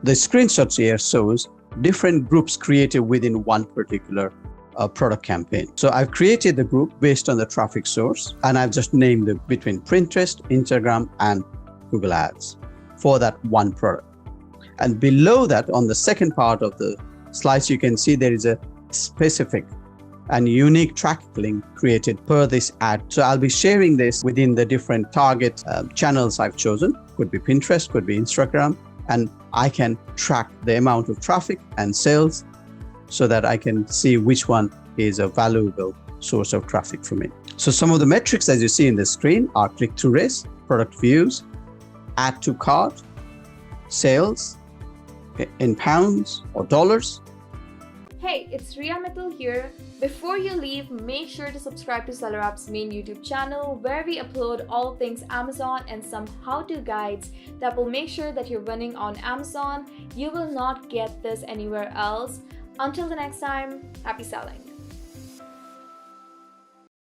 The screenshots here shows different groups created within one particular product campaign. So I've created the group based on the traffic source, and I've just named it between Pinterest, Instagram, and Google Ads for that one product. And below that, on the second part of the slides, you can see there is a specific and unique traffic link created per this ad. So I'll be sharing this within the different target channels I've chosen. Could be Pinterest, could be Instagram, and I can track the amount of traffic and sales so that I can see which one is a valuable source of traffic for me. So some of the metrics as you see in the screen are click-through rates, product views, add to cart, sales in pounds or dollars. Hey, it's Riya Mittal here. Before you leave, make sure to subscribe to Seller App's main YouTube channel where we upload all things Amazon and some how-to guides that will make sure that you're winning on Amazon. You will not get this anywhere else. Until the next time, happy selling.